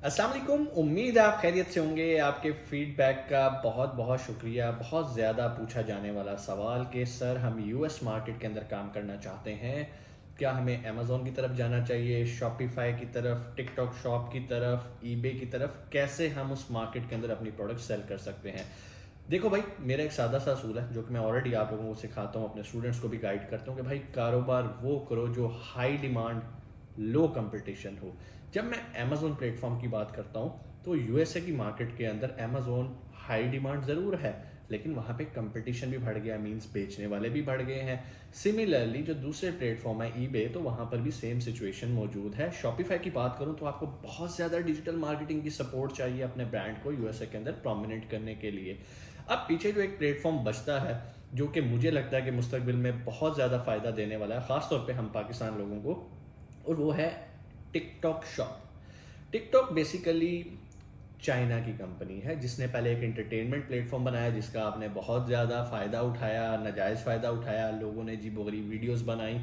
अस्सलाम वालेकुम। उम्मीद है आप खैरियत से होंगे। आपके फीडबैक का बहुत बहुत शुक्रिया। बहुत ज़्यादा पूछा जाने वाला सवाल कि सर हम यूएस मार्केट के अंदर काम करना चाहते हैं, क्या हमें अमेज़न की तरफ जाना चाहिए, शॉपिफ़ाई की तरफ, टिकटॉक शॉप की तरफ, ईबे की तरफ, कैसे हम उस मार्केट के अंदर अपनी प्रोडक्ट सेल कर सकते हैं। देखो भाई, मेरा एक सादा सा असूल है जो कि मैं ऑलरेडी आप लोगों को सिखाता हूँ, अपने स्टूडेंट्स को भी गाइड करता हूँ कि भाई कारोबार वो करो जो हाई डिमांड लो कंपटीशन हो। जब मैं अमेज़न प्लेटफॉर्म की बात करता हूँ तो यूएसए की मार्केट के अंदर अमेज़न हाई डिमांड ज़रूर है, लेकिन वहाँ पे कंपटीशन भी बढ़ गया, मींस बेचने वाले भी बढ़ गए हैं। सिमिलरली जो दूसरे प्लेटफॉर्म है ईबे, तो वहाँ पर भी सेम सिचुएशन मौजूद है। शॉपिफाई की बात करूँ तो आपको बहुत ज़्यादा डिजिटल मार्केटिंग की सपोर्ट चाहिए अपने ब्रांड को यूएसए के अंदर प्रोमिनेंट करने के लिए। अब पीछे जो एक प्लेटफॉर्म बचता है जो कि मुझे लगता है कि मुस्तकबिल में बहुत ज़्यादा फ़ायदा देने वाला है, ख़ासतौर पे हम पाकिस्तान लोगों को, और वो है TikTok shop. TikTok basically China की कंपनी है जिसने पहले एक एंटरटेनमेंट प्लेटफॉर्म बनाया जिसका आपने बहुत ज़्यादा फ़ायदा उठाया, नाजायज़ फ़ायदा उठाया, लोगों ने अजीबोगरीब वीडियोस बनाई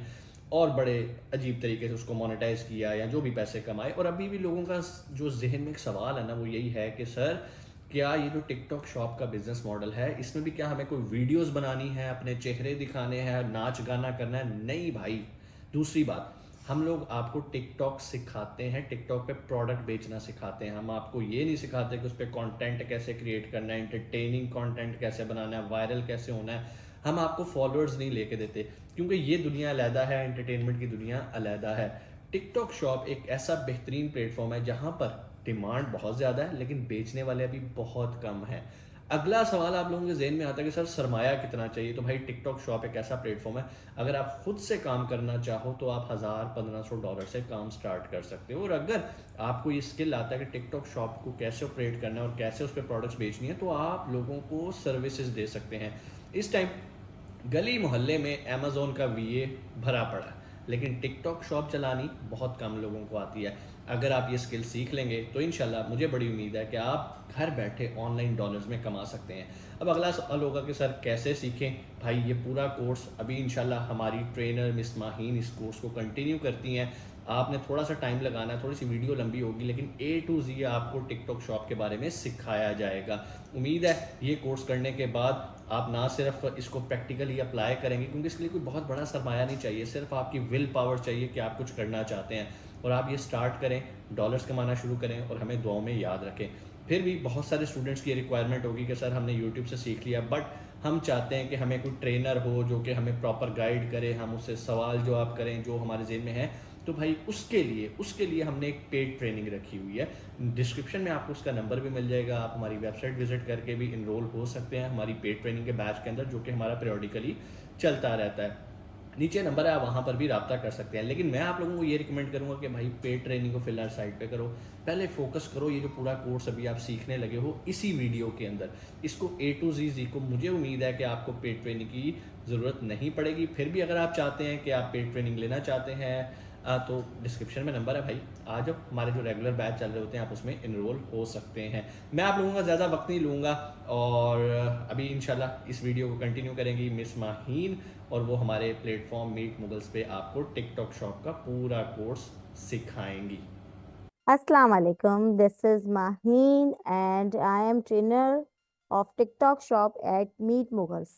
और बड़े अजीब तरीके से उसको मोनेटाइज किया या जो भी पैसे कमाए। और अभी भी लोगों का जो जहन में एक सवाल है ना, वो यही है कि सर क्या ये जो टिकटॉक शॉप का बिजनेस मॉडल है इसमें भी क्या हमें कोई वीडियोस बनानी है, अपने चेहरे दिखाने हैं, नाच गाना करना है? नहीं भाई। दूसरी बात, हम लोग आपको टिकटॉक सिखाते हैं, टिकटॉक पे प्रोडक्ट बेचना सिखाते हैं। हम आपको ये नहीं सिखाते कि उस पर कंटेंट कैसे क्रिएट करना है, एंटरटेनिंग कंटेंट कैसे बनाना है, वायरल कैसे होना है। हम आपको फॉलोअर्स नहीं लेके देते, क्योंकि ये दुनिया अलहदा है, एंटरटेनमेंट की दुनिया अलहदा है। टिकटॉक शॉप एक ऐसा बेहतरीन प्लेटफॉर्म है जहाँ पर डिमांड बहुत ज़्यादा है लेकिन बेचने वाले अभी बहुत कम हैं। अगला सवाल आप लोगों के जहन में आता है कि सर सरमाया कितना चाहिए? तो भाई टिकटॉक शॉप एक ऐसा प्लेटफॉर्म है, अगर आप खुद से काम करना चाहो तो आप 1000-1500 डॉलर से काम स्टार्ट कर सकते हो। और अगर आपको ये स्किल आता है कि टिकटॉक शॉप को कैसे ऑपरेट करना है और कैसे उस पर प्रोडक्ट्स बेचनी है, तो आप लोगों को सर्विसेज दे सकते हैं। इस टाइम गली मोहल्ले में अमेज़न का वीए भरा पड़ा है, लेकिन टिकटॉक शॉप चलानी बहुत कम लोगों को आती है। अगर आप ये स्किल सीख लेंगे तो इंशाल्लाह मुझे बड़ी उम्मीद है कि आप घर बैठे ऑनलाइन डॉलर्स में कमा सकते हैं। अब अगला सवाल होगा कि सर कैसे सीखें? भाई ये पूरा कोर्स अभी इंशाल्लाह हमारी ट्रेनर मिस माहीन इस कोर्स को कंटिन्यू करती हैं। आपने थोड़ा सा टाइम लगाना है, थोड़ी सी वीडियो लंबी होगी, लेकिन ए टू जी आपको टिकटॉक शॉप के बारे में सिखाया जाएगा। उम्मीद है ये कोर्स करने के बाद आप ना सिर्फ इसको प्रैक्टिकली अप्लाई करेंगे, क्योंकि इसके लिए कोई बहुत बड़ा सरमाया नहीं चाहिए, सिर्फ आपकी विल पावर चाहिए कि आप कुछ करना चाहते हैं। और आप ये स्टार्ट करें, डॉलर्स कमाना शुरू करें और हमें दुआओं में याद रखें। फिर भी बहुत सारे स्टूडेंट्स की रिक्वायरमेंट होगी कि सर हमने यूट्यूब से सीख लिया, बट हम चाहते हैं कि हमें कोई ट्रेनर हो जो कि हमें प्रॉपर गाइड करे, हम उससे सवाल जो आप करें जो हमारे जेहन में है। तो भाई उसके लिए हमने एक पेड ट्रेनिंग रखी हुई है। डिस्क्रिप्शन में आपको उसका नंबर भी मिल जाएगा, आप हमारी वेबसाइट विजिट करके भी इनरोल हो सकते हैं हमारी पेड ट्रेनिंग के बैच के अंदर, जो कि हमारा पीरियडिकली चलता रहता है। नीचे नंबर है, आप वहाँ पर भी रब्ता कर सकते हैं। लेकिन मैं आप लोगों को ये रिकमेंड करूँगा कि भाई पेड ट्रेनिंग को फिलहाल साइड पे करो, पहले फोकस करो ये जो पूरा कोर्स अभी आप सीखने लगे हो इसी वीडियो के अंदर, इसको ए टू जी सीखो। मुझे उम्मीद है कि आपको पेड ट्रेनिंग की ज़रूरत नहीं पड़ेगी। फिर भी अगर आप चाहते हैं कि आप पेड ट्रेनिंग लेना चाहते हैं, तो डिस्क्रिप्शन में नंबर है भाई, आ जाओ, हमारे जो रेगुलर बैच चल रहे होते हैं आप उसमें इनरोल हो सकते हैं। मैं आप लोगों का ज़्यादा वक्त नहीं लूँगा और अभी इंशाल्लाह इस वीडियो को कंटिन्यू करेंगी मिस माहीन, और वो हमारे प्लेटफॉर्म मीट मुगल्स पे आपको टिकटॉक शॉप का पूरा course सिखाएंगी। Assalamu alaikum. This is Maheen and I am trainer of TikTok shop at Meet Mughals.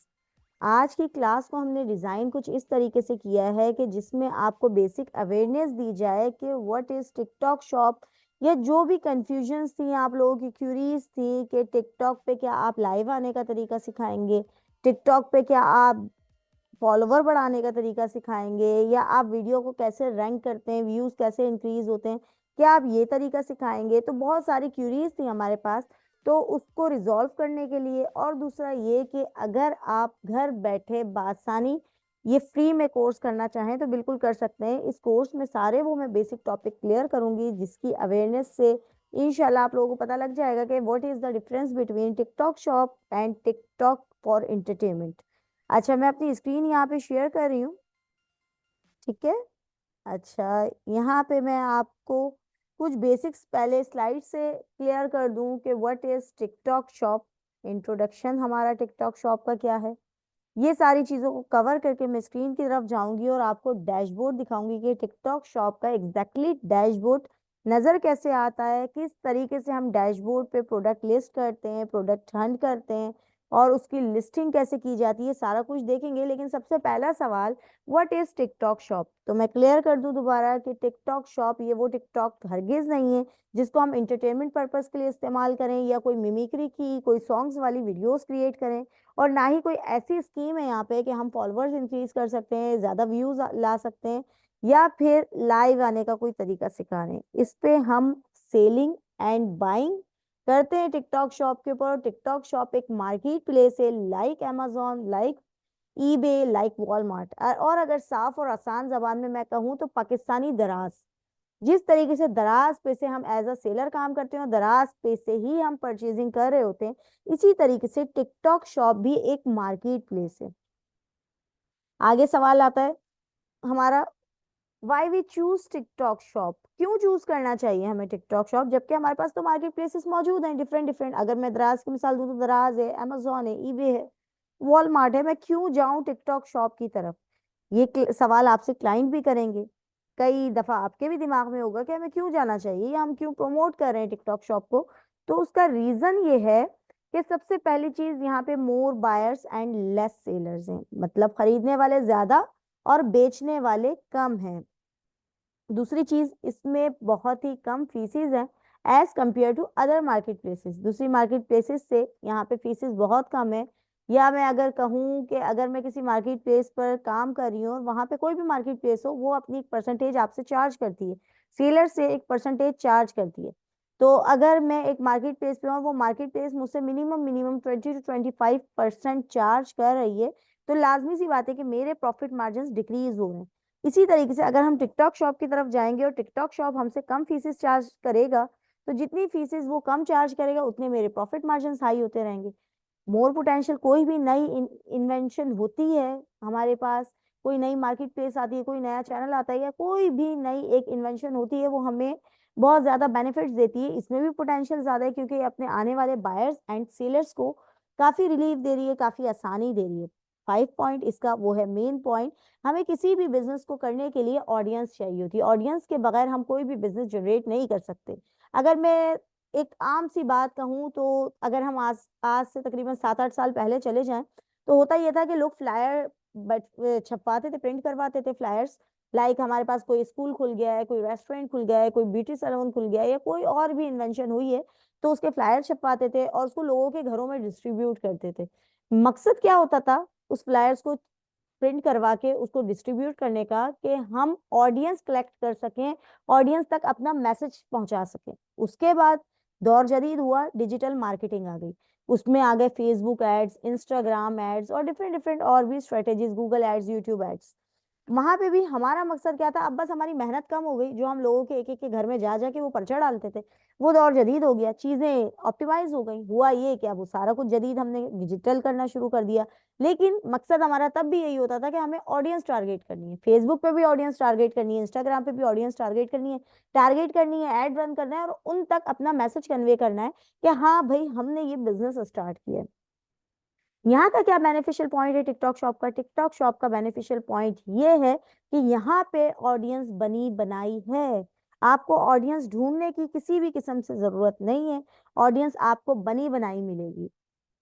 आज की क्लास को हमने डिज़ाइन कुछ इस तरीके से किया है कि जिसमें आपको बेसिक अवेयरनेस दी जाए कि व्हाट इज़ टिकटॉक शॉप, या जो भी कंफ्यूजन्स थी, आप लोगों की क्यूरीज थी कि टिकटॉक पे क्या आप लाइव आने का तरीका सिखाएंगे, टिकटॉक पे क्या आप फॉलोवर बढ़ाने का तरीका सिखाएंगे, या आप वीडियो को कैसे रैंक करते हैं, व्यूज कैसे इंक्रीज होते हैं, क्या आप ये तरीका सिखाएंगे। तो बहुत सारी क्यूरीज थी हमारे पास, तो उसको रिजॉल्व करने के लिए, और दूसरा ये कि अगर आप घर बैठे बासानी ये फ्री में कोर्स करना चाहें तो बिल्कुल कर सकते हैं। इस कोर्स में सारे वो मैं बेसिक टॉपिक क्लियर करूंगी जिसकी अवेयरनेस से इंशाल्लाह आप लोगों को पता लग जाएगा कि what is the difference between TikTok shop and TikTok for entertainment. अच्छा, मैं अपनी स्क्रीन यहाँ पे शेयर कर रही हूँ, ठीक है। अच्छा, यहाँ पे मैं आपको कुछ बेसिक्स पहले स्लाइड से क्लियर कर दूं कि what is TikTok shop, introduction हमारा टिकटॉक शॉप का क्या है। ये सारी चीज़ों को कवर करके मैं स्क्रीन की तरफ जाऊंगी और आपको डैशबोर्ड दिखाऊंगी कि टिकटॉक शॉप का एग्जैक्टली डैशबोर्ड नजर कैसे आता है, किस तरीके से हम डैशबोर्ड पे प्रोडक्ट लिस्ट करते हैं, प्रोडक्ट हंट करते हैं और उसकी लिस्टिंग कैसे की जाती है, सारा कुछ देखेंगे। लेकिन सबसे पहला सवाल, व्हाट इज टिकटॉक शॉप? तो मैं क्लियर कर दूं दोबारा कि टिकटॉक शॉप ये वो टिकटॉक हरगिज नहीं है जिसको हम इंटरटेनमेंट पर्पस के लिए इस्तेमाल करें या कोई मिमिक्री की कोई सॉन्ग्स वाली वीडियोस क्रिएट करें। और ना ही कोई ऐसी स्कीम है यहाँ पे कि हम फॉलोअर्स इंक्रीज कर सकते हैं, ज्यादा व्यूज ला सकते हैं या फिर लाइव आने का कोई तरीका सिखा रहे हैं। इस पे हम सेलिंग एंड बाइंग करते हैं टिकटॉक शॉप के ऊपर। टिकटॉक शॉप एक मार्केट प्लेस है, like amazon, like eBay, like Walmart. और अगर साफ और आसान जबान में मैं कहूँ तो पाकिस्तानी दराज। जिस तरीके से दराज पे से हम एज अ सेलर काम करते हैं और दराज पे से ही हम परचेजिंग कर रहे होते हैं, इसी तरीके से टिकटॉक शॉप भी एक मार्केट प्लेस है। आगे सवाल आता है हमारा, why we choose TikTok shop? क्यों चूज करना चाहिए हमें टिकटॉक शॉप जबकि हमारे पास तो मार्केट प्लेसेस मौजूद हैं डिफरेंट डिफरेंट। अगर मैं दराज की मिसाल दूं तो दराज है, amazon है, ईबे है, वॉलमार्ट है। मैं क्यों जाऊं टिकटॉक शॉप की तरफ? ये सवाल आपसे क्लाइंट भी करेंगे। कई दफा आपके भी दिमाग में होगा कि हमें क्यों जाना चाहिए या हम क्यों प्रमोट कर रहे हैं टिकटॉक शॉप को। तो उसका रीजन ये है कि सबसे पहली चीज, यहाँ पे मोर बायर्स एंड लेस सेलर्स हैं, मतलब खरीदने वाले ज्यादा और बेचने वाले कम हैं। दूसरी चीज, इसमें बहुत ही कम फीसिस हैं as compare to other market places. दूसरी मार्केट प्लेसेस से यहाँ पे फीसिस बहुत कम है। या मैं अगर कहूँ कि अगर मैं किसी मार्केट प्लेस पर काम कर रही हूँ और वहां पे कोई भी मार्केट प्लेस हो, वो अपनी एक परसेंटेज आपसे चार्ज करती है, सेलर से एक परसेंटेज चार्ज करती है। तो अगर मैं एक मार्केट प्लेस पे हूँ और वो मार्केट प्लेस मुझसे मिनिमम मिनिमम 20 to 25% चार्ज कर रही है, तो लाजमी सी बात है कि मेरे प्रॉफिट मार्जिन डिक्रीज हो रहे हैं। इसी तरीके से अगर हम टिकटॉक शॉप की तरफ जाएंगे और टिकटॉक शॉप हमसे कम फीसेस चार्ज करेगा, तो जितनी फीसेस वो कम चार्ज करेगा उतने मेरे प्रॉफिट मार्जिन हाई होते रहेंगे। मोर पोटेंशियल, कोई भी नई इन्वेंशन होती है हमारे पास, कोई नई मार्केट प्लेस आती है, कोई नया चैनल आता है या कोई भी नई एक इन्वेंशन होती है, वो हमें बहुत ज्यादा बेनिफिट्स देती है। इसमें भी पोटेंशियल ज्यादा है क्योंकि ये अपने आने वाले बायर्स एंड सेलर्स को काफी रिलीफ दे रही है, काफी आसानी दे रही है। 5 पॉइंट इसका वो है मेन पॉइंट। हमें किसी भी बिजनेस को करने के लिए ऑडियंस चाहिए होती है। ऑडियंस के बगैर हम कोई भी बिजनेस जनरेट नहीं कर सकते। अगर मैं एक आम सी बात कहूँ तो अगर हम आज आज से तकरीबन 7-8 साल पहले चले जाएं, तो होता यह था कि लोग फ्लायर छपवाते थे, प्रिंट करवाते थे फ्लायर्स। लाइक हमारे पास कोई स्कूल खुल गया है, कोई रेस्टोरेंट खुल गया है, कोई ब्यूटी सैलून खुल गया है या कोई और भी इन्वेंशन हुई है, तो उसके फ्लायर छपवाते थे और उसको लोगों के घरों में डिस्ट्रीब्यूट करते थे। मकसद क्या होता था उस फ्लायर्स को प्रिंट करवा के उसको डिस्ट्रीब्यूट करने का, कि हम ऑडियंस कलेक्ट कर सकें, ऑडियंस तक अपना मैसेज पहुंचा सकें। उसके बाद दौर जदीद हुआ, डिजिटल मार्केटिंग आ गई। उसमें आ गए फेसबुक एड्स, इंस्टाग्राम एड्स और डिफरेंट डिफरेंट और भी strategies, Google ads, YouTube ads. वहां पे भी हमारा मकसद क्या था, अब बस हमारी मेहनत कम हो गई, जो हम लोगों के एक एक के घर में जा जाके वो पर्चा डालते थे, वो दौर जदीद हो गया, चीजें ऑप्टिमाइज हो गई। हुआ ये क्या, वो सारा कुछ जदीद हमने डिजिटल करना शुरू कर दिया। लेकिन मकसद हमारा तब भी यही होता था कि हमें ऑडियंस टारगेट करनी है, फेसबुक पे भी ऑडियंस टारगेट करनी है, इंस्टाग्राम पे भी ऑडियंस टारगेट करनी है, एड रन करना है और उन तक अपना मैसेज कन्वे करना है कि हाँ भाई हमने ये बिजनेस स्टार्ट किया है। यहाँ का क्या बेनिफिशियल पॉइंट है टिकटॉक शॉप का? टिकटॉक शॉप का बेनिफिशियल पॉइंट ये है कि यहाँ पे ऑडियंस बनी बनाई है। आपको ऑडियंस ढूंढने की किसी भी किस्म से जरूरत नहीं है, ऑडियंस आपको बनी बनाई मिलेगी।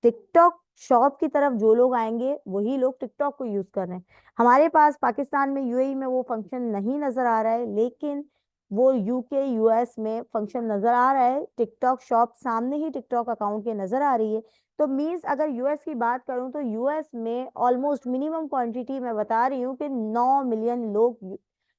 टिकटॉक शॉप की तरफ जो लोग आएंगे वही लोग टिकटॉक को यूज कर रहे हैं। हमारे पास पाकिस्तान में, यूएई में वो फंक्शन नहीं नजर आ रहा है, लेकिन वो यूके यूएस में फंक्शन नजर आ रहा है। टिकटॉक शॉप सामने ही टिकटॉक अकाउंट के नजर आ रही है। तो मीन्स अगर यूएस की बात करूं तो यूएस में ऑलमोस्ट मिनिमम क्वांटिटी मैं बता रही हूँ कि 9 मिलियन लोग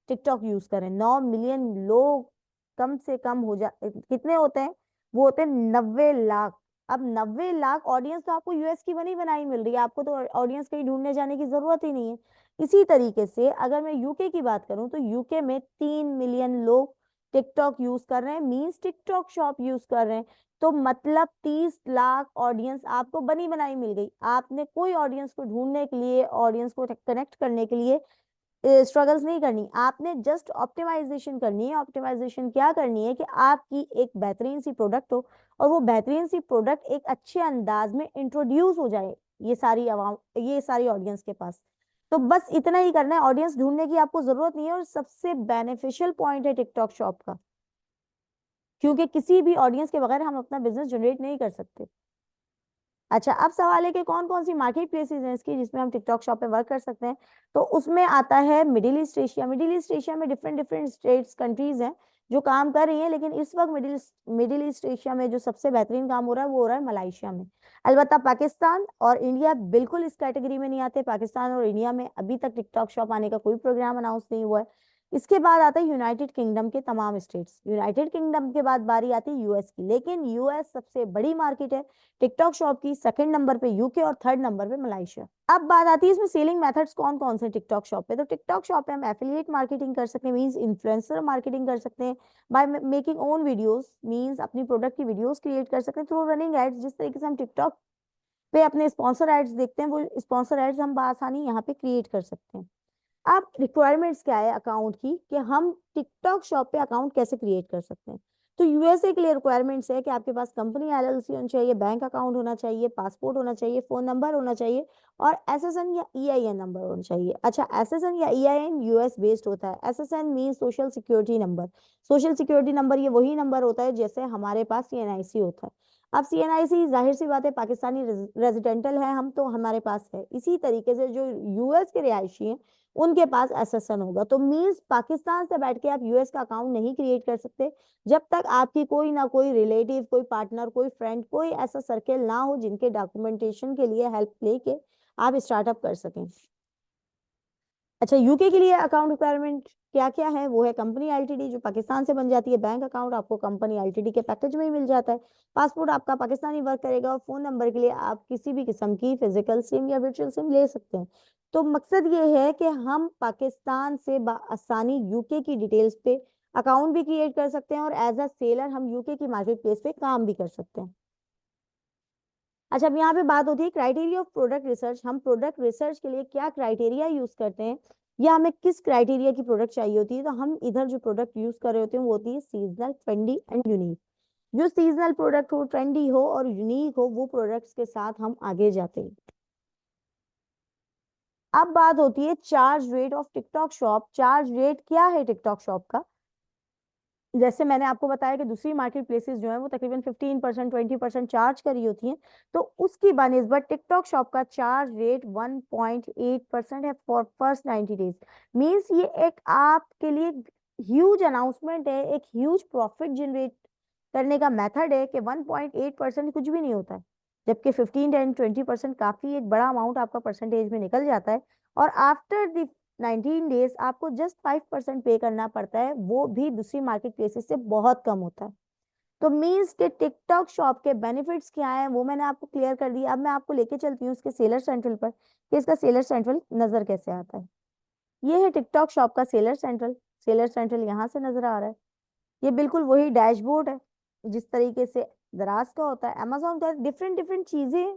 टिकटॉक यूज करें। 9 मिलियन लोग कम से कम हो जा कितने होते हैं, वो होते हैं 90 लाख। अब 90 लाख ऑडियंस तो आपको यूएस की बनी बनाई मिल रही है, आपको तो ऑडियंस कहीं ढूंढने जाने की जरूरत ही नहीं है। इसी तरीके से अगर मैं यूके की बात करूं तो यूके में 3 मिलियन लोग टिकटॉक यूज कर रहे हैं, मींस टिकटॉक शॉप यूज कर रहे हैं। तो मतलब 30 लाख ऑडियंस आपको बनी बनाई मिल गई। आपने कोई ऑडियंस को ढूंढने के लिए, ऑडियंस को कनेक्ट करने के लिए स्ट्रगल्स नहीं करनी, आपने जस्ट ऑप्टिमाइजेशन करनी है। ऑप्टिमाइजेशन क्या करनी है कि आपकी एक बेहतरीन सी प्रोडक्ट हो और वो बेहतरीन सी प्रोडक्ट एक अच्छे अंदाज में इंट्रोड्यूस हो जाए ये सारी आवाम, ये सारी ऑडियंस के पास। तो बस इतना ही करना है, ऑडियंस ढूंढने की आपको जरूरत नहीं है। और सबसे बेनिफिशियल पॉइंट है टिकटॉक शॉप का, क्योंकि किसी भी ऑडियंस के बगैर हम अपना बिजनेस जनरेट नहीं कर सकते। अच्छा, अब सवाल है कि कौन कौन सी मार्केट प्लेसेस हैं इसकी जिसमें हम टिकटॉक शॉप पे वर्क कर सकते हैं। तो उसमें आता है middle east Asia. Middle east Asia में डिफरेंट डिफरेंट स्टेट्स कंट्रीज हैं जो काम कर रही हैं, लेकिन इस वक्त मिडिल ईस्ट एशिया में जो सबसे बेहतरीन काम हो रहा है वो हो रहा है मलाइशिया में। अलबत्ता पाकिस्तान और इंडिया बिल्कुल इस कैटेगरी में नहीं आते। पाकिस्तान और इंडिया में अभी तक टिकटॉक शॉप आने का कोई प्रोग्राम अनाउंस नहीं हुआ है। इसके बाद आता है यूनाइटेड किंगडम के तमाम स्टेट्स। यूनाइटेड किंगडम के बाद बारी आती है यूएस की, लेकिन यूएस सबसे बड़ी मार्केट है टिकटॉक शॉप की। सेकंड नंबर पे यूके और थर्ड नंबर पे मलाइशिया। अब बात आती है इसमें सेलिंग मेथड्स कौन कौन से टिकटॉक शॉप पे। तो टिकटॉक शॉप पे हम एफिलिएट मार्केटिंग कर सकते हैं, मींस इन्फ्लुएंसर मार्केटिंग कर सकते हैं। By making own videos, means अपनी प्रोडक्ट की वीडियोस क्रिएट कर सकते हैं। थ्रू रनिंग एड्स, जिस तरीके से हम टिकटॉक पे अपने स्पॉन्सर एड्स देखते हैं, वो स्पॉन्सर एड्स हम बआसानी यहाँ पे क्रिएट कर सकते हैं। अब रिक्वायरमेंट्स क्या है अकाउंट की, कि हम टिकटॉक शॉप पे अकाउंट कैसे क्रिएट कर सकते हैं। तो यूएसए के लिए रिक्वायरमेंट्स है कि आपके पास कंपनी एलएलसी होनी चाहिए, बैंक अकाउंट होना चाहिए, पासपोर्ट होना चाहिए, फोन नंबर होना चाहिए और एसएसएन या ईआईएन नंबर होना चाहिए। अच्छा, एसएसएन या ईआईएन यूएस बेस्ड होता है। SSN mean social security number. Social security number ये वही नंबर होता है जैसे हमारे पास सीएनआईसी होता है। अब सीएनआईसी जाहिर सी बात है पाकिस्तानी रेजिडेंटल है हम, तो हमारे पास है। इसी तरीके से जो यूएस के रिहायशी हैं उनके पास एसएसएन होगा। तो मींस पाकिस्तान से बैठ के आप यूएस का अकाउंट नहीं क्रिएट कर सकते जब तक आपकी कोई ना कोई रिलेटिव, कोई पार्टनर, कोई फ्रेंड, कोई ऐसा सर्कल ना हो जिनके डॉक्यूमेंटेशन के लिए हेल्प लेके आप स्टार्टअप कर सकें। अच्छा, यूके के लिए अकाउंट रिक्वायरमेंट क्या क्या है, वो है कंपनी एलटीडी जो पाकिस्तान से बन जाती है। बैंक अकाउंट आपको कंपनी एलटीडी के पैकेज में ही मिल जाता है। पासपोर्ट आपका पाकिस्तानी वर्क करेगा और फोन नंबर के लिए आप किसी भी किस्म की फिजिकल सिम या वर्चुअल सिम ले सकते हैं। तो मकसद ये है कि हम पाकिस्तान से आसानी यूके की डिटेल्स पे अकाउंट भी क्रिएट कर सकते हैं और एज अ सेलर हम यूके की मार्केट प्लेस पे काम भी कर सकते हैं। अच्छा, अब यहाँ पे बात होती है क्राइटेरिया ऑफ प्रोडक्ट रिसर्च। हम प्रोडक्ट रिसर्च के लिए क्या क्राइटेरिया यूज करते हैं या हमें किस क्राइटेरिया की प्रोडक्ट चाहिए होती है। तो हम इधर जो प्रोडक्ट यूज कर रहे होते हैं वो होती है सीजनल, ट्रेंडी एंड यूनिक। जो सीजनल प्रोडक्ट हो, ट्रेंडी हो और यूनिक हो, वो प्रोडक्ट्स के साथ हम आगे जाते हैं। अब बात होती है charge rate of TikTok shop. Charge rate क्या है टिकटॉक शॉप का। जैसे मैंने आपको बताया कि दूसरी मार्केट प्लेसेस जो है वो तकरीबन 15%, 20% चार्ज कर रही होती हैं, तो उसकी बनिस्बत टिकटॉक शॉप का चार्ज रेट 1.8% है फॉर फर्स्ट 90 डेज। मीन्स ये एक आपके लिए ह्यूज अनाउंसमेंट है, एक ह्यूज प्रॉफिट जनरेट करने का मेथड है कि 1.8% कुछ भी नहीं होता है, जबकि 15 10 20% काफी एक बड़ा अमाउंट आपका परसेंटेज में निकल जाता है। और आफ्टर द 19 डेज आपको जस्ट 5% पे करना पड़ता है, वो भी दूसरी मार्केट प्लेसेस से बहुत कम होता है। तो मीन्स के टिकटॉक शॉप के बेनिफिट्स क्या हैं वो मैंने आपको क्लियर कर दिया। अब मैं आपको लेके चलती हूँ इसके सेलर सेंट्रल पर कि इसका सेलर सेंट्रल नजर कैसे आता है। ये है टिकटॉक शॉप का सेलर सेंट्रल। सेलर सेंट्रल यहाँ से नजर आ रहा है। ये बिल्कुल वही डैशबोर्ड है जिस तरीके से दराज का होता है। अमेजोन का डिफरेंट डिफरेंट चीजें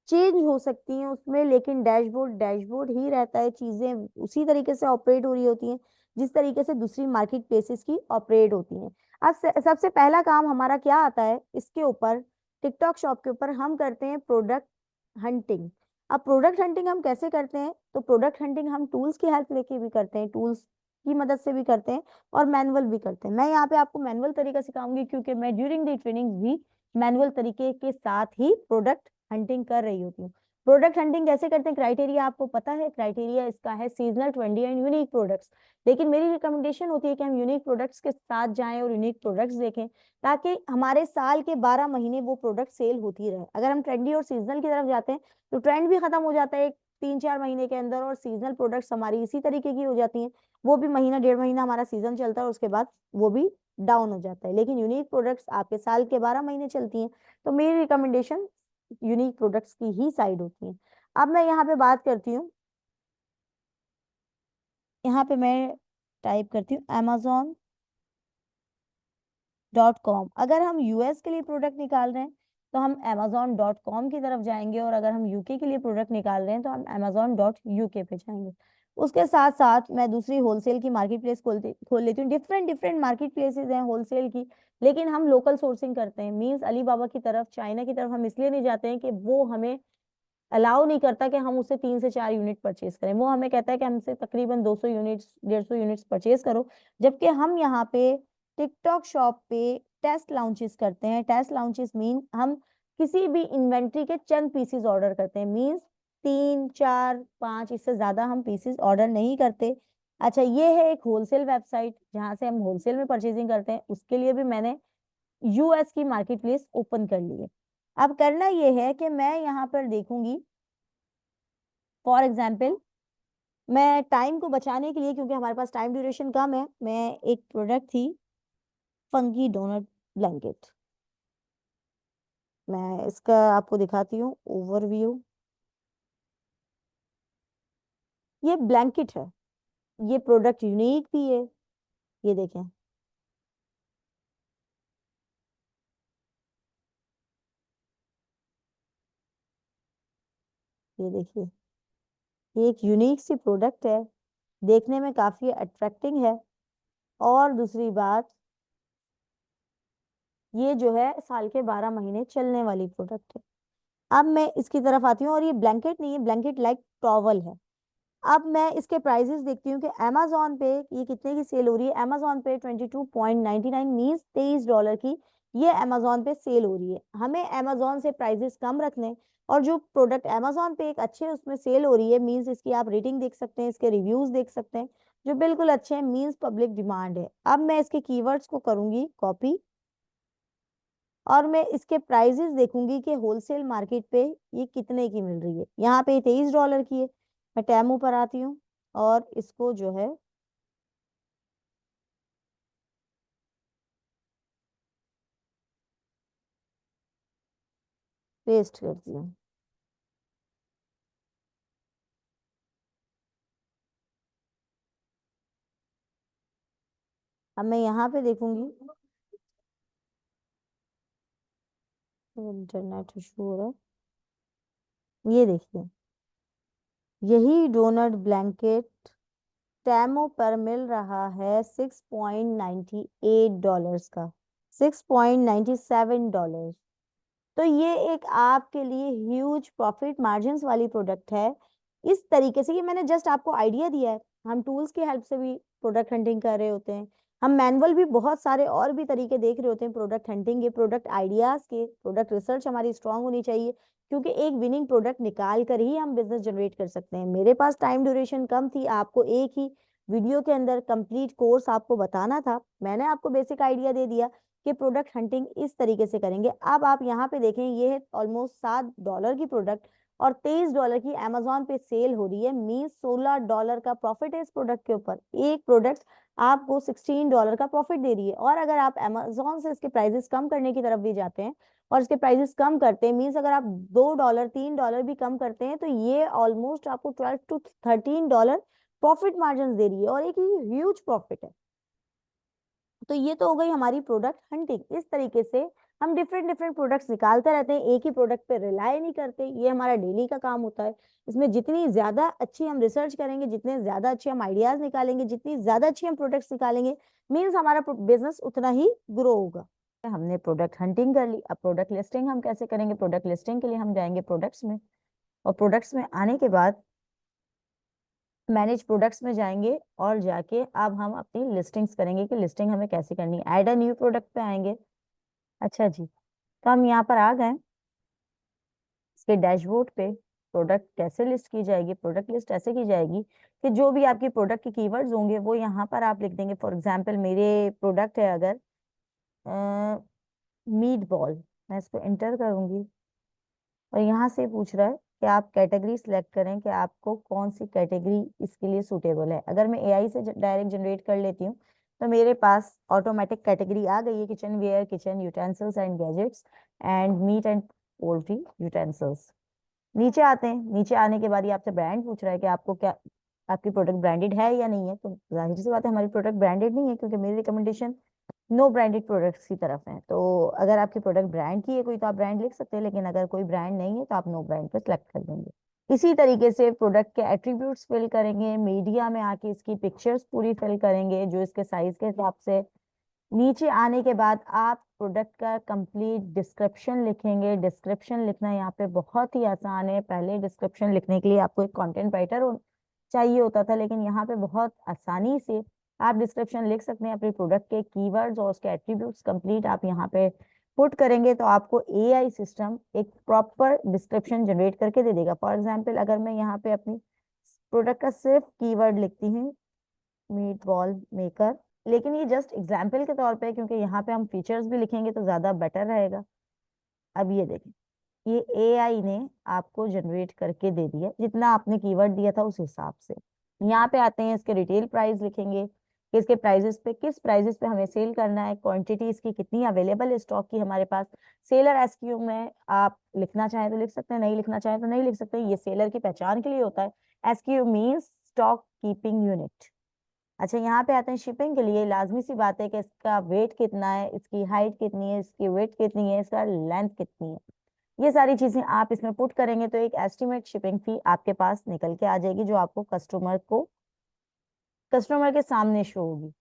चेंज हो सकती हैं उसमें, लेकिन डैशबोर्ड डैशबोर्ड ही रहता है। चीजें उसी तरीके से ऑपरेट हो रही होती हैं जिस तरीके से दूसरी मार्केट प्लेसेस की ऑपरेट होती हैं। अब सबसे पहला काम हमारा क्या आता है इसके ऊपर, टिकटॉक शॉप के ऊपर हम करते हैं प्रोडक्ट हंटिंग। अब प्रोडक्ट हंटिंग हम कैसे करते हैं, तो प्रोडक्ट हंटिंग हम टूल्स की हेल्प लेके भी करते हैं, टूल्स की मदद से भी करते हैं और मैनुअल भी करते हैं। मैं यहाँ पे आपको मैनुअल तरीका सिखाऊंगी क्योंकि मैं ड्यूरिंग द ट्रेनिंग भी मैनुअल तरीके के साथ ही प्रोडक्ट हंटिंग कर रही होती हूँ। प्रोडक्ट हंटिंग कैसे करते हैं, क्राइटेरिया आपको पता है। क्राइटेरिया इसका है seasonal, trendy and unique products. लेकिन मेरी रिकमेंडेशन होती है कि हम यूनिक प्रोडक्ट्स के साथ जाएं और यूनिक प्रोडक्ट्स देखें ताकि हमारे साल के 12 महीने वो प्रोडक्ट सेल होती रहे। अगर हम ट्रेंडी और सीजनल की तरफ जाते हैं तो ट्रेंड भी खत्म हो जाता है एक 3 4 महीने के अंदर, और सीजनल प्रोडक्ट्स हमारी इसी तरीके की हो जाती हैं। वो भी महीना 1.5 महीना हमारा सीजन चलता है और उसके बाद वो भी डाउन हो जाता है। लेकिन यूनिक प्रोडक्ट्स आपके साल के 12 महीने चलती हैं। तो मेरी रिकमेंडेशन यूनिक प्रोडक्ट्स की ही साइड होती है। अब मैं यहाँ पे बात करती हूँ, यहाँ पे मैं टाइप करती हूँ amazon.com। अगर हम यूएस के लिए प्रोडक्ट निकाल रहे हैं तो हम amazon.com की तरफ जाएंगे, और अगर हम यूके के लिए प्रोडक्ट निकाल रहे हैं तो हम amazon.uk पे जाएंगे। उसके साथ साथ मैं दूसरी होलसेल की मार्केट प्लेस खोल लेती हूँ। डिफरेंट डिफरेंट मार्केट प्लेसेस हैं होलसेल की, लेकिन हम लोकल सोर्सिंग करते हैं। मीन्स अलीबाबा की तरफ, चाइना की तरफ हम इसलिए नहीं जाते हैं कि वो हमें अलाउ नहीं करता कि हम उससे 3 से 4 यूनिट परचेज करें। वो हमें कहता है कि हमसे तकरीबन 200 यूनिट्स, 150 यूनिट्स परचेज करो। जबकि हम यहाँ पे टिकटॉक शॉप पे टेस्ट लॉन्चेस करते हैं। टेस्ट लॉन्चेस मीन हम किसी भी इन्वेंट्री के चंद पीसेस ऑर्डर करते हैं, मीन्स 3 4 5 इससे ज्यादा हम पीसेस ऑर्डर नहीं करते। अच्छा, ये है एक होलसेल वेबसाइट जहां से हम होलसेल में परचेजिंग करते हैं। उसके लिए भी मैंने यूएस की मार्केट प्लेस ओपन कर ली है। अब करना ये है कि मैं यहाँ पर देखूंगी, फॉर एग्जाम्पल मैं टाइम को बचाने के लिए, क्योंकि हमारे पास टाइम ड्यूरेशन कम है, मैं एक प्रोडक्ट थी फंकी डोनट ब्लैंकेट, मैं इसका आपको दिखाती हूँ ओवरव्यू। ये ब्लैंकेट है, ये प्रोडक्ट यूनिक भी है, ये देखें। ये देखिए, ये एक यूनिक सी प्रोडक्ट है, देखने में काफी अट्रैक्टिंग है। और दूसरी बात, ये जो है साल के 12 महीने चलने वाली प्रोडक्ट है। अब मैं इसकी तरफ आती हूँ, और ये ब्लैंकेट नहीं है, ब्लैंकेट लाइक टॉवल है। अब मैं इसके प्राइजेस देखती हूँ कि अमेजोन पे ये कितने की सेल हो रही है। अमेजोन पे 22.99 मीन्स $23 की ये अमेजोन पे सेल हो रही है। हमें अमेजोन से प्राइजेस कम रखने, और जो प्रोडक्ट अमेजोन पे एक अच्छे उसमें सेल हो रही है, मीन्स इसकी आप रेटिंग देख सकते हैं, इसके रिव्यूज देख सकते हैं जो बिल्कुल अच्छे हैं, मीन्स पब्लिक डिमांड है। अब मैं इसके कीवर्ड्स को करूंगी कॉपी, और मैं इसके प्राइजेस देखूंगी कि होलसेल मार्केट पे ये कितने की मिल रही है। यहाँ पे $23 की है। मैं टेमू पर आती हूँ और इसको जो है पेस्ट करती हूँ। अब मैं यहाँ पे देखूंगी, इंटरनेट इशू हो रहा है। ये देखिए, यही डोनट ब्लैंकेट टेमो पर मिल रहा है $6.98 का, $6.97। तो ये एक आपके लिए ह्यूज प्रॉफिट मार्जिन्स वाली प्रोडक्ट है। इस तरीके से, ये मैंने जस्ट आपको आइडिया दिया है, हम टूल्स की हेल्प से भी प्रोडक्ट हंटिंग कर रहे होते हैं, हम मैनुअल भी बहुत सारे और भी तरीके देख रहे होते हैं प्रोडक्ट हंटिंग के, प्रोडक्ट आइडियाज के। प्रोडक्ट रिसर्च हमारी स्ट्रांग होनी चाहिए, क्योंकि एक विनिंग प्रोडक्ट निकाल कर ही हम बिजनेस जनरेट कर सकते हैं। मेरे पास टाइम ड्यूरेशन कम थी, आपको एक ही वीडियो के अंदर कंप्लीट कोर्स आपको बताना था, मैंने आपको बेसिक आइडिया दे दिया कि प्रोडक्ट हंटिंग इस तरीके से करेंगे। अब आप यहाँ पे देखें, ये है ऑलमोस्ट $7 की प्रोडक्ट, और $23 की अमेजोन पे सेल हो रही है, मीन $16 का प्रॉफिट है इस प्रोडक्ट के ऊपर। एक प्रोडक्ट आपको $16 का प्रॉफिट दे रही है। और अगर आप अमेजोन से इसके प्राइजेस कम करने की तरफ भी जाते हैं, और इसके प्राइजेस कम करते हैं, मीन्स अगर आप $2 $3 भी कम करते हैं, तो ये ऑलमोस्ट आपको 12 to 13 प्रॉफिट मार्जिन दे रही है, और एक ह्यूज प्रॉफिट है। तो ये तो हो गई हमारी प्रोडक्ट हंटिंग। इस तरीके से हम डिफरेंट डिफरेंट प्रोडक्ट्स निकालते रहते हैं, एक ही प्रोडक्ट पे रिलाय नहीं करते, ये हमारा डेली का काम होता है। इसमें जितनी ज्यादा अच्छी हम रिसर्च करेंगे, जितने ज्यादा अच्छे हम आइडियाज निकालेंगे, जितनी ज्यादा अच्छी हम प्रोडक्ट्स निकालेंगे, मीन्स हमारा बिजनेस उतना ही ग्रो होगा। हमने प्रोडक्ट हंटिंग कर ली, अब प्रोडक्ट लिस्टिंग हम कैसे करेंगे। प्रोडक्ट लिस्टिंग के लिए हम जाएंगे प्रोडक्ट्स में, और प्रोडक्ट्स में आने के बाद मैनेज प्रोडक्ट्स में जाएंगे, और जाके अब हम अपनी लिस्टिंग्स करेंगे कि लिस्टिंग हमें कैसे करनी है। ऐड अ न्यू प्रोडक्ट पे आएंगे। अच्छा जी, तो हम यहाँ पर आ गए। इसके डैशबोर्ड पे प्रोडक्ट कैसे लिस्ट की जाएगी, प्रोडक्ट लिस्ट ऐसे की जाएगी कि जो भी आपकी प्रोडक्ट के कीवर्ड्स होंगे वो यहाँ पर आप लिख देंगे। फॉर एग्जांपल मेरे प्रोडक्ट है अगर मीट बॉल, मैं इसको एंटर करूंगी, और यहाँ से पूछ रहा है कि आप कैटेगरी सिलेक्ट करें कि आपको कौन सी कैटेगरी इसके लिए सूटेबल है। अगर मैं एआई से डायरेक्ट जनरेट कर लेती हूँ, तो मेरे पास ऑटोमेटिक कैटेगरी आ गई है, kitchen ware, kitchen utensils and gadgets, and meat and poultry utensils. नीचे आते हैं, नीचे आने के बाद ये आपसे ब्रांड पूछ रहा है कि आपको क्या, आपकी प्रोडक्ट ब्रांडेड है या नहीं है। तो जाहिर सी बात है हमारी प्रोडक्ट ब्रांडेड नहीं है, क्योंकि मेरी रिकमेंडेशन नो ब्रांडेड प्रोडक्ट्स की तरफ है। तो अगर आपकी प्रोडक्ट ब्रांड की है कोई, तो आप ब्रांड लिख सकते हैं, लेकिन अगर कोई ब्रांड नहीं है तो आप नो ब्रांड पे सिलेक्ट कर देंगे। इसी तरीके से प्रोडक्ट के एट्रीब्यूट्स फिल करेंगे, मीडिया में आके इसकी पिक्चर्स पूरी फिल करेंगे जो इसके साइज के हिसाब से। नीचे आने के बाद आप प्रोडक्ट का कंप्लीट डिस्क्रिप्शन लिखेंगे। डिस्क्रिप्शन लिखना यहाँ पे बहुत ही आसान है। पहले डिस्क्रिप्शन लिखने के लिए आपको एक कंटेंट राइटर चाहिए होता था, लेकिन यहाँ पे बहुत आसानी से आप डिस्क्रिप्शन लिख सकते हैं अपने प्रोडक्ट के कीवर्ड्स और उसके एट्रीब्यूट्स कंप्लीट आप यहाँ पे पुट करेंगे तो आपको एआई सिस्टम एक प्रॉपर डिस्क्रिप्शन जनरेट करके दे देगा। फॉर एग्जांपल अगर मैं यहाँ पे अपनी प्रोडक्ट का सिर्फ कीवर्ड लिखती हूँ मीट बॉल मेकर, लेकिन ये जस्ट एग्जाम्पल के तौर पे है, क्योंकि यहाँ पे हम फीचर्स भी लिखेंगे तो ज्यादा बेटर रहेगा। अब ये देखें, ये एआई ने आपको जनरेट करके दे दिया जितना आपने कीवर्ड दिया था उस हिसाब से। यहाँ पे आते हैं, इसके रिटेल प्राइस लिखेंगे कि इसके प्राइजेस पे किस प्राइजेस पे हमें सेल करना है, क्वांटिटी इसकी कितनी अवेलेबल है स्टॉक की हमारे पास। सेलर एसक्यू में आप लिखना चाहें तो लिख सकते हैं, नहीं लिखना चाहें तो नहीं लिख सकते, ये सेलर की पहचान के लिए होता है। SQ means stock keeping unit. अच्छा, यहाँ पे आते हैं शिपिंग के लिए। लाजमी सी बात है कि इसका वेट कितना है, इसकी हाइट कितनी है, इसकी वेट कितनी है, इसका लेंथ कितनी है, ये सारी चीजें आप इसमें पुट करेंगे तो एक एस्टिमेट शिपिंग फी आपके पास निकल के आ जाएगी जो आपको कस्टमर के सामने शो होगी।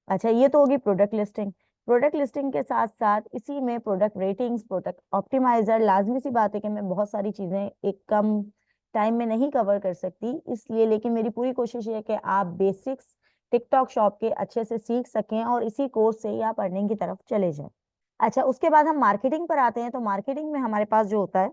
अच्छा, ये तो होगी प्रोडक्ट लिस्टिंग। प्रोडक्ट लिस्टिंग के साथ साथ इसी में प्रोडक्ट रेटिंग्स, प्रोडक्ट ऑप्टिमाइजर। लाजमी सी बात है कि मैं बहुत सारी चीजें एक कम टाइम में नहीं कवर कर सकती, इसलिए लेकिन मेरी पूरी कोशिश ये है कि आप बेसिक्स टिकटॉक शॉप के अच्छे से सीख सकें और इसी कोर्स से ही आप अर्निंग की तरफ चले जाएं। अच्छा, उसके बाद हम मार्केटिंग पर आते हैं। तो मार्केटिंग में हमारे पास जो होता है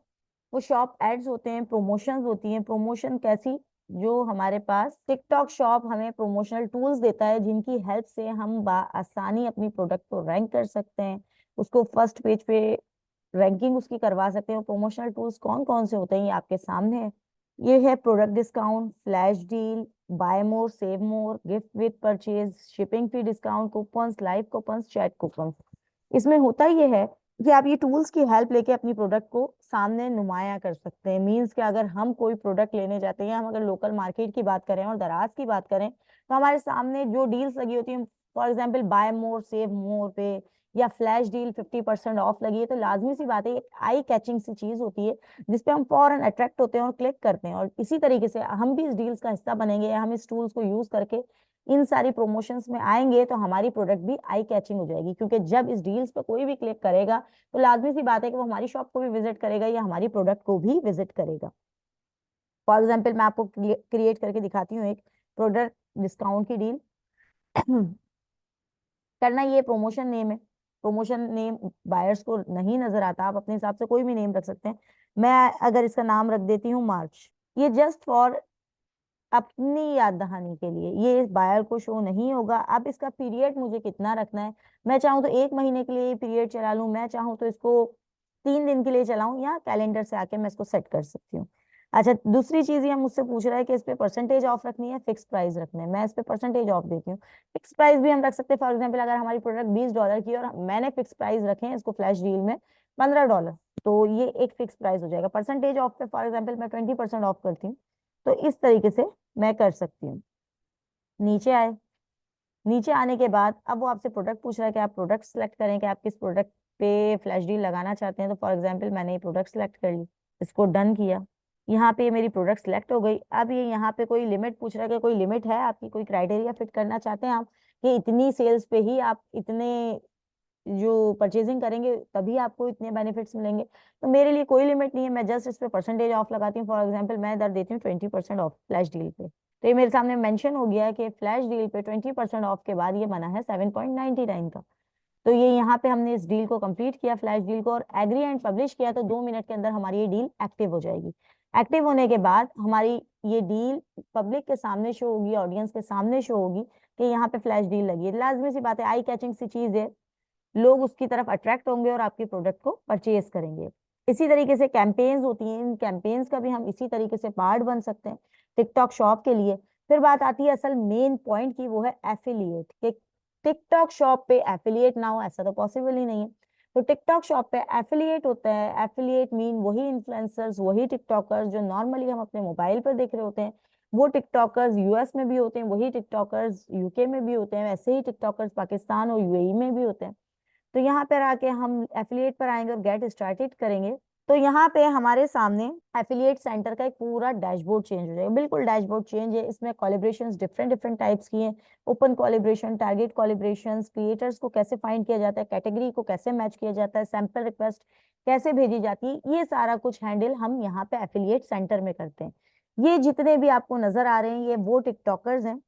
वो शॉप एड्स होते हैं, प्रमोशंस होती हैं। प्रमोशन कैसी? जो हमारे पास टिकटॉक शॉप हमें प्रमोशनल टूल्स देता है जिनकी हेल्प से हम आसानी अपनी प्रोडक्ट को रैंक कर सकते हैं, उसको फर्स्ट पेज पे रैंकिंग उसकी करवा सकते हैं। प्रमोशनल टूल्स कौन कौन से होते हैं ये आपके सामने है। ये है product discount, flash deal, buy more save more, gift with purchase, shipping fee discount coupons, live coupons, chat coupons. इसमें होता ये है कि आप ये टूल्स की हेल्प लेके अपनी प्रोडक्ट को सामने नुमाया कर सकते हैं। मींस कि अगर हम कोई प्रोडक्ट लेने जाते हैं, हम अगर लोकल मार्केट की बात करें और दराज की बात करें, तो हमारे सामने जो डील्स लगी होती हैं, for example buy more save more पे या फ्लैश डील 50% ऑफ लगी है, तो लाजमी सी बात है एक आई कैचिंग सी चीज होती है जिसपे हम फौरन अट्रैक्ट होते हैं और क्लिक करते हैं। और इसी तरीके से हम भी इस डील्स का हिस्सा बनेंगे या हम इस टूल्स को यूज करके इन सारी प्रमोशंस में आएंगे तो हमारी प्रोडक्ट भी आई कैचिंग हो जाएगी, क्योंकि जब इस डील्स पे कोई भी क्लिक करेगा तो लाजमी सी बात है कि वो हमारी शॉप को भी विजिट करेगा या हमारी प्रोडक्ट को भी विजिट करेगा। फॉर एग्जाम्पल मैं आपको क्रिएट करके दिखाती हूँ एक प्रोडक्ट डिस्काउंट की डील। करना ये प्रमोशन नेम है। प्रमोशन नेम बायर्स को नहीं नजर आता, आप अपने हिसाब से कोई भी नेम रख सकते हैं। मैं अगर इसका नाम रख देती हूँ मार्च, ये जस्ट फॉर अपनी याद दहानी के लिए, ये इस बायर को शो नहीं होगा। अब इसका पीरियड मुझे कितना रखना है, मैं चाहूँ तो 1 महीने के लिए पीरियड चला लूँ, मैं चाहूँ तो इसको 3 दिन के लिए चलाऊं, या कैलेंडर से आके मैं इसको सेट कर सकती हूँ। अच्छा, दूसरी चीज ये मुझसे पूछ रहा है कि इस पे परसेंटेज ऑफ रखनी है, फिक्स प्राइस रखना है। मैं इस पे परसेंटेज ऑफ देती हूँ। फिक्स प्राइस भी हम रख सकते हैं। फॉर एग्जाम्पल अगर हमारी प्रोडक्ट $20 की और मैंने फिक्स प्राइस रखे हैं इसको फ्लैश डील में $15, तो ये एक फिक्स प्राइस हो जाएगा। परसेंटेज ऑफ पे फॉर एग्जाम्पल मैं 20% ऑफ करती हूँ, तो इस तरीके से मैं कर सकती हूँ। नीचे आए, नीचे आने के बाद अब वो आपसे प्रोडक्ट पूछ रहा है कि आप प्रोडक्ट सेलेक्ट करें कि आप किस प्रोडक्ट पे फ्लैश डील लगाना चाहते हैं। तो फॉर एग्जांपल मैंने ये प्रोडक्ट सेलेक्ट कर ली, इसको डन किया, यहाँ पे मेरी प्रोडक्ट सेलेक्ट हो गई। अब ये यहाँ पे कोई लिमिट पूछ रहा है कि कोई लिमिट है आपकी, कोई क्राइटेरिया फिट करना चाहते हैं आप कि इतनी सेल्स पे ही आप इतने जो परचेजिंग करेंगे तभी आपको इतने बेनिफिट्स मिलेंगे। तो मेरे लिए कोई लिमिट नहीं है, मैं जस्ट इस पे परसेंटेज ऑफ लगाती हूँ। फॉर एग्जांपल मैं इधर देती हूँ 20% ऑफ फ्लैश डील पे, तो ये मेरे सामने मेंशन हो गया कि फ्लैश डील पे 20% ऑफ के बाद ये बना है 7.99 का। तो ये यहाँ पे हमने इस डील को कंप्लीट किया, फ्लैश डील को, और एग्री एंड पब्लिश किया, तो 2 मिनट के अंदर हमारी ये डील एक्टिव हो जाएगी। एक्टिव होने के बाद हमारी ये डील पब्लिक के सामने शो होगी, ऑडियंस के सामने शो होगी कि यहाँ पे फ्लैश डील लगी है। लाजमी सी बात है, आई कैचिंग सी चीज है, लोग उसकी तरफ अट्रैक्ट होंगे और आपकी प्रोडक्ट को परचेज करेंगे। इसी तरीके से कैंपेन्स होती हैं, इन कैंपेन्स का भी हम इसी तरीके से पार्ट बन सकते हैं टिकटॉक शॉप के लिए। फिर बात आती है असल मेन पॉइंट की, वो है एफिलिएट। कि टिकटॉक शॉप पे एफिलिएट ना हो ऐसा तो पॉसिबल ही नहीं है। तो टिकटॉक शॉप पे एफिलिएट होता है। एफिलिएट मीन वही इन्फ्लुएंसर्स, वही टिकटॉकर्स जो नॉर्मली हम अपने मोबाइल पर देख रहे होते हैं, वो टिकटॉकर्स यूएस में भी होते हैं, वही टिकटॉकर्स यूके में भी होते हैं, वैसे ही टिकटॉकर्स पाकिस्तान और यूएई में भी होते हैं। तो यहाँ पर आके हम एफिलिएट पर आएंगे और गेट स्टार्टेड करेंगे, तो यहाँ पे हमारे सामने एफिलिएट सेंटर का एक पूरा डैशबोर्ड चेंज हो जाएगा। बिल्कुल डैशबोर्ड चेंज है, इसमें कोलैबोरेशंस डिफरेंट डिफरेंट टाइप्स की हैं। Open collaboration, target collaborations, creators को कैसे फाइंड किया जाता है, कैटेगरी को कैसे मैच किया जाता है, सैंपल रिक्वेस्ट कैसे भेजी जाती है, ये सारा कुछ हैंडल हम यहाँ पे एफिलिएट सेंटर में करते हैं। ये जितने भी आपको नजर आ रहे हैं ये वो टिकटॉकर्स हैं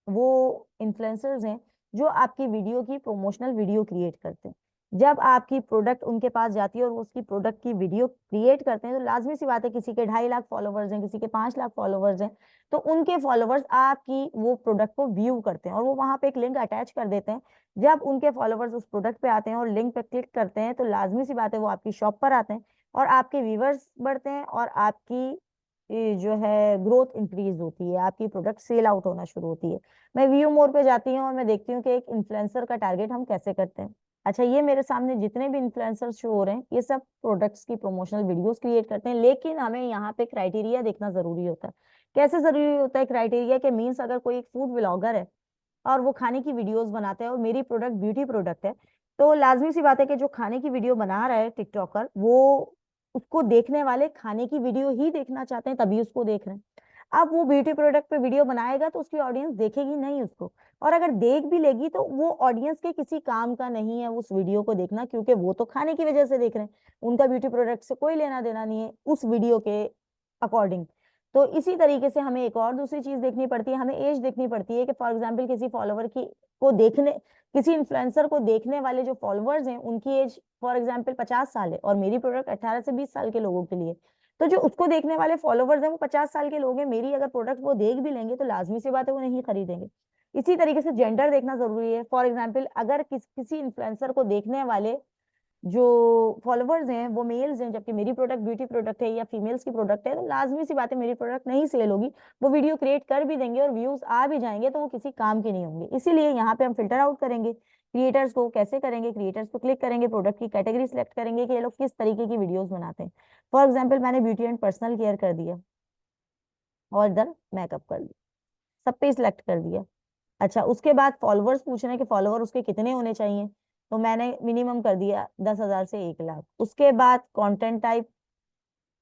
वो इन्फ्लुएंसर्स हैं जो आपकी वीडियो की प्रमोशनल वीडियो क्रिएट करते हैं। जब आपकी प्रोडक्ट उनके पास जाती है और वो उसकी प्रोडक्ट की वीडियो क्रिएट करते हैं, तो लाजमी सी बात है, किसी के 2.5 लाख फॉलोवर्स हैं, किसी के 5 लाख फॉलोवर्स हैं, तो उनके फॉलोवर्स आपकी वो प्रोडक्ट को व्यू करते हैं और वो वहां पे एक लिंक अटैच कर देते हैं। जब उनके फॉलोवर्स उस प्रोडक्ट पे आते हैं और लिंक पे क्लिक करते हैं, तो लाजमी सी बात है वो आपकी शॉप पर आते हैं और आपके व्यूवर्स बढ़ते हैं और आपकी ये जो है ग्रोथ इंक्रीज होती है, आपकी प्रोडक्ट सेल आउट होना शुरू होती है। मैं व्यू मोर पे जाती हूँ और मैं देखती हूँ कि एक इन्फ्लुएंसर का टारगेट हम कैसे करते हैं। अच्छा, ये मेरे सामने जितने भी इन्फ्लुएंसर्स शो हो रहे हैं, ये सब प्रोडक्ट्स की प्रमोशनल वीडियोस क्रिएट करते हैं, लेकिन हमें यहाँ पे क्राइटेरिया देखना जरूरी होता है। कैसे जरूरी होता है क्राइटेरिया? के मीन्स अगर कोई एक फूड ब्लॉगर है और वो खाने की वीडियोस बनाता है और मेरी प्रोडक्ट ब्यूटी प्रोडक्ट है, तो लाजमी सी बात है कि जो खाने की वीडियो बना रहा है टिकटॉकर, वो उसको देखने वाले खाने की वीडियो ही देखना चाहते हैं, तभी उसको देख रहे हैं। अब वो ब्यूटी प्रोडक्ट पे वीडियो बनाएगा तो उसकी ऑडियंस देखेगी नहीं उसको, और अगर देख भी लेगी तो वो ऑडियंस के किसी काम का नहीं है उस वीडियो को देखना, क्योंकि वो तो खाने की वजह से देख रहे हैं, उनका ब्यूटी प्रोडक्ट से कोई लेना देना नहीं है उस वीडियो के अकॉर्डिंग। तो इसी तरीके से हमें एक और दूसरी चीज देखनी पड़ती है, हमें एज देखनी पड़ती है कि फॉर एग्जाम्पल किसी फॉलोवर की को देखने किसी इन्फ्लुएंसर को देखने वाले जो फॉलोअर्स हैं उनकी एज फॉर एग्जाम्पल 50 साल है और मेरी प्रोडक्ट 18 से 20 साल के लोगों के लिए। तो जो उसको देखने वाले फॉलोवर्स हैं वो 50 साल के लोग हैं, मेरी अगर प्रोडक्ट वो देख भी लेंगे तो लाजमी सी बात है वो नहीं खरीदेंगे। इसी तरीके से जेंडर देखना जरूरी है। फॉर एग्जाम्पल अगर किसी इन्फ्लुएंसर को देखने वाले जो फॉलोवर्स हैं वो मेल्स हैं, जबकि मेरी प्रोडक्ट ब्यूटी प्रोडक्ट है या फीमेल्स की प्रोडक्ट है, तो लाजमी सी बात है मेरी प्रोडक्ट नहीं सेल होगी। वो वीडियो क्रिएट कर भी देंगे और व्यूज आ भी जाएंगे तो वो किसी काम के नहीं होंगे। इसीलिए यहाँ पे हम फिल्टर आउट करेंगे क्रिएटर्स को। कैसे करेंगे? क्रिएटर्स को क्लिक करेंगे, प्रोडक्ट की कैटेगरी सिलेक्ट करेंगे कि ये लोग किस तरीके की वीडियोस बनाते हैं। फॉर एग्जाम्पल मैंने ब्यूटी एंड पर्सनल केयर कर दिया और इधर मेकअप कर दिया, सब पे सिलेक्ट कर दिया। अच्छा, उसके बाद फॉलोवर्स पूछ रहे हैं कि फॉलोवर उसके कितने होने चाहिए, तो मैंने मिनिमम कर दिया 10,000 से 1 लाख। उसके बाद कंटेंट टाइप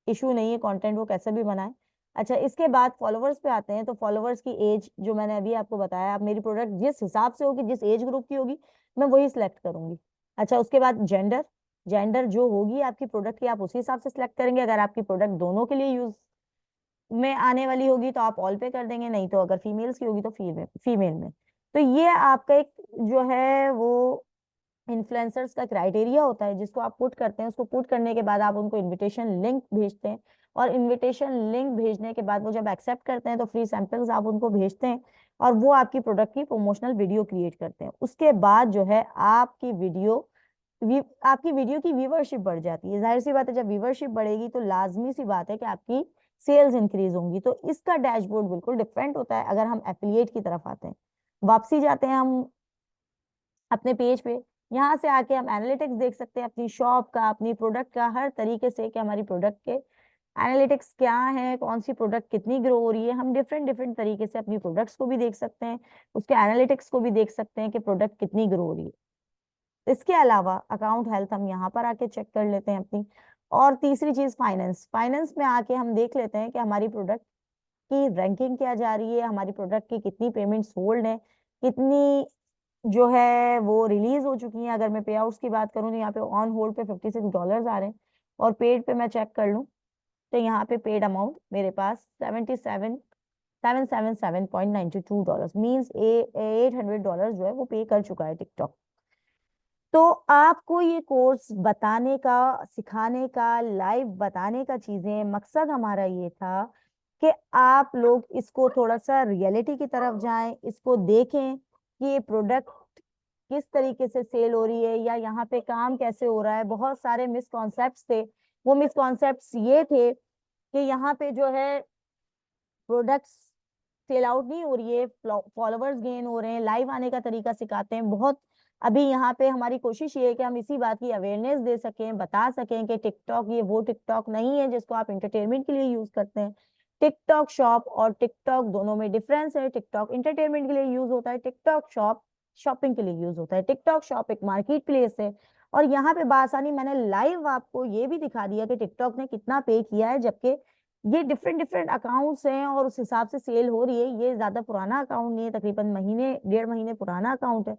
इशू नहीं है, कंटेंट वो कैसे भी बनाए। अच्छा, इसके बाद फॉलोवर्स पे आते हैं, तो फॉलोवर्स की एज जो मैंने अभी आपको बताया, आप मेरी प्रोडक्ट जिस हिसाब से होगी, जिस एज ग्रुप की होगी, मैं वही सिलेक्ट करूंगी। अच्छा, उसके बाद जेंडर, जेंडर जो होगी आपकी प्रोडक्ट की आप उसी हिसाब से सिलेक्ट करेंगे। अगर आपकी प्रोडक्ट दोनों के लिए यूज में आने वाली होगी तो आप ऑल पे कर देंगे, नहीं तो अगर फीमेल्स की होगी तो फीमेल फीमेल में। तो ये आपका एक जो है वो इन्फ्लुएंसर्स का क्राइटेरिया होता है जिसको आप पुट करते हैं। उसको पुट करने के बाद आप उनको इनविटेशन लिंक भेजते हैं और इनविटेशन लिंक भेजने के बाद वो जब एक्सेप्ट करते हैं तो फ्री सैंपल्स आप उनको भेजते हैं और वो आपकी प्रोडक्ट की प्रमोशनल वीडियो क्रिएट करते हैं। उसके बाद जो है आपकी वीडियो की व्यूवरशिप बढ़ जाती है। जाहिर सी बात है जब व्यूवरशिप बढ़ेगी तो लाजमी सी बात है कि आपकी सेल्स इंक्रीज होंगी। तो इसका डैशबोर्ड बिल्कुल डिफरेंट होता है अगर हम एफिलिएट की तरफ आते हैं। वापसी जाते हैं हम अपने पेज पे, यहाँ से आके हम एनालिटिक्स देख सकते हैं अपनी शॉप का, अपनी प्रोडक्ट का, हर तरीके से कि हमारी प्रोडक्ट के एनालिटिक्स क्या है, कौन सी प्रोडक्ट कितनी ग्रो हो रही है। हम डिफरेंट डिफरेंट तरीके से अपनी प्रोडक्ट्स को भी देख सकते हैं, उसके एनालिटिक्स को भी देख सकते हैं कि प्रोडक्ट कितनी ग्रो हो रही है। इसके अलावा अकाउंट हेल्थ हम यहाँ पर आके चेक कर लेते हैं अपनी। और तीसरी चीज फाइनेंस, फाइनेंस में आके हम देख लेते हैं कि हमारी प्रोडक्ट की रैंकिंग क्या जा रही है, हमारी प्रोडक्ट की कितनी पेमेंट्स होल्ड है, कितनी जो है वो रिलीज हो चुकी है। अगर मैं पे आउट्स की बात करूँ तो यहाँ पे ऑन होल्ड पे $56 आ रहे हैं और पेड पे मैं चेक कर लूँ तो यहाँ पे पेड अमाउंट मेरे पास 77792 मीन्स $800 जो है वो पे कर चुका है टिकटॉक। तो आपको ये कोर्स बताने का, सिखाने का, लाइव बताने का चीजें, मकसद हमारा ये था कि आप लोग इसको थोड़ा सा रियलिटी की तरफ जाएं, इसको देखें कि ये प्रोडक्ट किस तरीके से सेल हो रही है या यहाँ पे काम कैसे हो रहा है। बहुत सारे मिसकॉन्सेप्ट्स थे, वो मिसकॉन्सेप्ट्स ये थे कि यहाँ पे जो है प्रोडक्ट्स सेल आउट नहीं हो रही है, फॉलोवर्स गेन हो रहे हैं, लाइव आने का तरीका सिखाते हैं बहुत। अभी यहाँ पे हमारी कोशिश ये है कि हम इसी बात की अवेयरनेस दे सकें, बता सकें कि टिकटॉक ये वो टिकटॉक नहीं है जिसको आप इंटरटेनमेंट के लिए यूज करते हैं। टिकटॉक शॉप और टिकटॉक दोनों में डिफरेंस है। टिकटॉक इंटरटेनमेंट के लिए यूज होता है, टिकटॉक शॉप शॉपिंग के लिए यूज होता है। टिकटॉक शॉप एक मार्केट प्लेस है और यहाँ पे बासानी मैंने लाइव आपको ये भी दिखा दिया कि टिकटॉक ने कितना पे किया है, जबकि ये डिफरेंट डिफरेंट अकाउंट्स हैं और उस हिसाब से सेल हो रही है। ये ज्यादा पुराना अकाउंट नहीं है, तकरीबन महीने 1.5 महीने पुराना अकाउंट है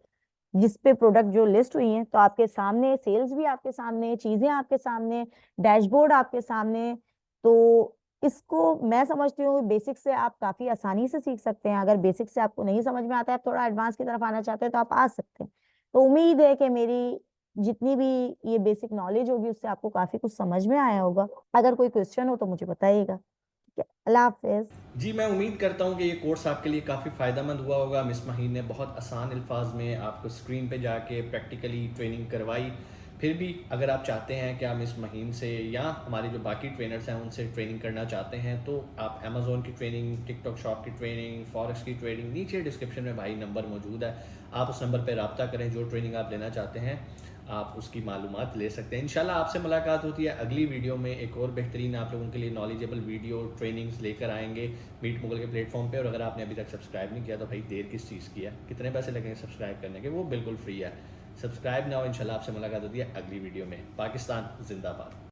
जिसपे प्रोडक्ट जो लिस्ट हुई है। तो आपके सामने सेल्स भी आपके सामने, चीजें आपके सामने, डैशबोर्ड आपके सामने। तो इसको मैं समझती हूँ बेसिक से आप काफ़ी आसानी से सीख सकते हैं। अगर बेसिक से आपको नहीं समझ में आता है, आप थोड़ा एडवांस की तरफ आना चाहते हैं, तो आप आ सकते हैं। तो उम्मीद है कि मेरी जितनी भी ये बेसिक नॉलेज होगी उससे आपको काफ़ी कुछ समझ में आया होगा। अगर कोई क्वेश्चन हो तो मुझे बताइएगा। ठीक है, अल्लाह हाफ़िज़। जी, मैं उम्मीद करता हूँ कि ये कोर्स आपके लिए काफ़ी फ़ायदेमंद हुआ होगा। मिस माहीन ने बहुत आसान अल्फाज में आपको स्क्रीन पे जाके प्रैक्टिकली ट्रेनिंग करवाई। फिर भी अगर आप चाहते हैं कि आप मिस माहीन से या हमारे जो बाकी ट्रेनर्स हैं उनसे ट्रेनिंग करना चाहते हैं, तो आप अमेज़न की ट्रेनिंग, टिकटॉक शॉप की ट्रेनिंग, फॉरेक्स की ट्रेनिंग, नीचे डिस्क्रिप्शन में भाई नंबर मौजूद है। आप उस नंबर पर रब्ता करें, जो ट्रेनिंग आप लेना चाहते हैं आप उसकी मालूमात ले सकते हैं। इंशाल्लाह आपसे मुलाकात होती है अगली वीडियो में, एक और बेहतरीन आप लोगों के लिए नॉलेजेबल वीडियो ट्रेनिंग्स लेकर आएंगे मीट मुगल के प्लेटफॉर्म पे। और अगर आपने अभी तक सब्सक्राइब नहीं किया तो भाई देर किस चीज़ की है, कितने पैसे लगेंगे सब्सक्राइब करने के, वो बिल्कुल फ्री है। सब्सक्राइब ना हो। इंशाल्लाह आपसे मुलाकात होती है अगली वीडियो में। पाकिस्तान जिंदाबाद।